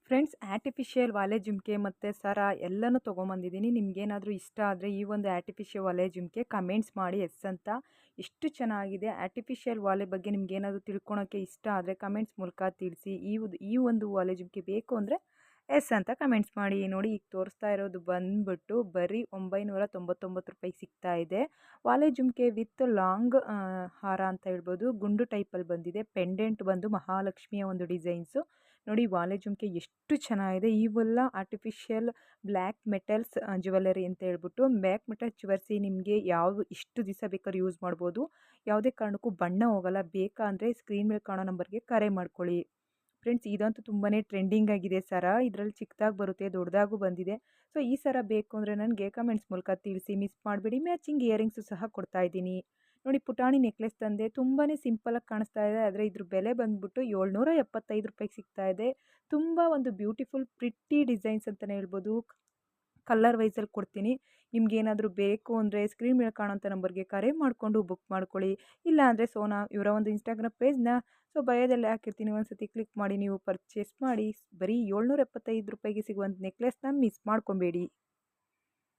Friends, artificial ವಾಲೆ ಜುಮ್ಕೆ ಮತ್ತು ಸರ ಎಲ್ಲನೂ ತೊಗೊಂಬಂದಿದ್ದೀನಿ. ನಿಮಗೇನಾದರೂ ಇಷ್ಟ ಆದರೆ ಈ ಒಂದು ಆರ್ಟಿಫಿಷಿಯಲ್ ವಾಲೆ ಜುಮ್ಕೆ ಕಮೆಂಟ್ಸ್ ಮಾಡಿ ಎಸ್ ಅಂತ. ಎಷ್ಟು ಚೆನ್ನಾಗಿದೆ. ಆರ್ಟಿಫಿಷಿಯಲ್ ವಾಲೆ ಬಗ್ಗೆ ನಿಮಗೇನಾದರೂ ತಿಳ್ಕೊಳೋಕ್ಕೆ ಇಷ್ಟ ಆದರೆ ಕಮೆಂಟ್ಸ್ ಮೂಲಕ ತಿಳಿಸಿ. ಈ ಒಂದು ವಾಲೆ ಜುಮ್ಕೆ ಬೇಕು ಅಂದರೆ ಎಸ್ ಅಂತ ಕಮೆಂಟ್ಸ್ ಮಾಡಿ. ನೋಡಿ, ಈಗ ತೋರಿಸ್ತಾ ಇರೋದು ಬಂದ್ಬಿಟ್ಟು ಬರೀ 999 ರೂಪಾಯಿಗೆ ಸಿಗ್ತಾ ಇದೆ. ವಾಲೆ ಜುಮ್ಕೆ ವಿತ್ ಲಾಂಗ್ ಹಾರ ಅಂತ ಹೇಳ್ಬೋದು. ಗುಂಡು ಟೈಪಲ್ಲಿ ಬಂದಿದೆ. ಪೆಂಡೆಂಟ್ ಬಂದು ಮಹಾಲಕ್ಷ್ಮಿಯ ಒಂದು ಡಿಸೈನ್ಸು. ನೋಡಿ, ವಾಲೆ ಜುಮ್ಕೆ ಎಷ್ಟು ಚೆನ್ನಾಗಿದೆ. ಇವೆಲ್ಲ ಆರ್ಟಿಫಿಷಿಯಲ್ ಬ್ಲ್ಯಾಕ್ ಮೆಟಲ್ಸ್ ಜ್ಯುವೆಲರಿ ಅಂತ ಹೇಳ್ಬಿಟ್ಟು. ಬ್ಲ್ಯಾಕ್ ಮೆಟಲ್ ಜ್ಯುವೆಲ್ಸಿ ನಿಮಗೆ ಇಷ್ಟು ದಿವಸ ಬೇಕಾದ್ರೂ ಯೂಸ್ ಮಾಡ್ಬೋದು. ಯಾವುದೇ ಕಾರಣಕ್ಕೂ ಬಣ್ಣ ಹೋಗಲ್ಲ. ಬೇಕಾ ಅಂದರೆ ಸ್ಕ್ರೀನ್ ಮೇಲೆ ಕಾಣೋ ನಂಬರ್ಗೆ ಕರೆ ಮಾಡ್ಕೊಳ್ಳಿ. ಫ್ರೆಂಡ್ಸ್, ಇದಂತೂ ತುಂಬಾ ಟ್ರೆಂಡಿಂಗ್ ಆಗಿದೆ ಸರ. ಇದರಲ್ಲಿ ಚಿಕ್ಕದಾಗಿ ಬರುತ್ತೆ, ದೊಡ್ಡದಾಗೂ ಬಂದಿದೆ. ಸೊ ಈ ಸರ ಬೇಕು ಅಂದರೆ ನನಗೆ ಕಮೆಂಟ್ಸ್ ಮೂಲಕ ತಿಳಿಸಿ. ಮಿಸ್ ಮಾಡಬೇಡಿ. ಮ್ಯಾಚಿಂಗ್ ಇಯರಿಂಗ್ಸು ಸಹ ಕೊಡ್ತಾ ಇದ್ದೀನಿ. ನೋಡಿ, ಪುಟಾಣಿ ನೆಕ್ಲೆಸ್ ತಂದೆ. ತುಂಬಾ ಸಿಂಪಲಾಗಿ ಕಾಣಿಸ್ತಾ ಇದೆ, ಆದರೆ ಇದ್ರ ಬೆಲೆ ಬಂದ್ಬಿಟ್ಟು 775 ರೂಪಾಯಿಗೆ ಸಿಗ್ತಾ ಇದೆ. ತುಂಬ ಒಂದು ಬ್ಯೂಟಿಫುಲ್ ಪ್ರಿಟ್ಟಿ ಡಿಸೈನ್ಸ್ ಅಂತಲೇ ಹೇಳ್ಬೋದು. ಕಲರ್ ವೈಸಲ್ಲಿ ಕೊಡ್ತೀನಿ. ನಿಮ್ಗೇನಾದರೂ ಬೇಕು ಅಂದರೆ ಸ್ಕ್ರೀನ್ ಮೇಲೆ ಕಾಣೋಂಥ ನಂಬರ್ಗೆ ಕರೆ ಮಾಡಿಕೊಂಡು ಬುಕ್ ಮಾಡ್ಕೊಳ್ಳಿ. ಇಲ್ಲ ಅಂದರೆ ಸೋನಾ ಇವರ ಒಂದು ಇನ್ಸ್ಟಾಗ್ರಾಮ್ ಪೇಜ್ನ ಬಯೋದಲ್ಲಿ ಹಾಕಿರ್ತೀನಿ. ಒಂದು ಸತಿ ಕ್ಲಿಕ್ ಮಾಡಿ ನೀವು ಪರ್ಚೇಸ್ ಮಾಡಿ. ಬರೀ 775 ರೂಪಾಯಿಗೆ ಸಿಗುವಂಥ ನೆಕ್ಲೆಸ್ನ ಮಿಸ್ ಮಾಡ್ಕೊಬೇಡಿ.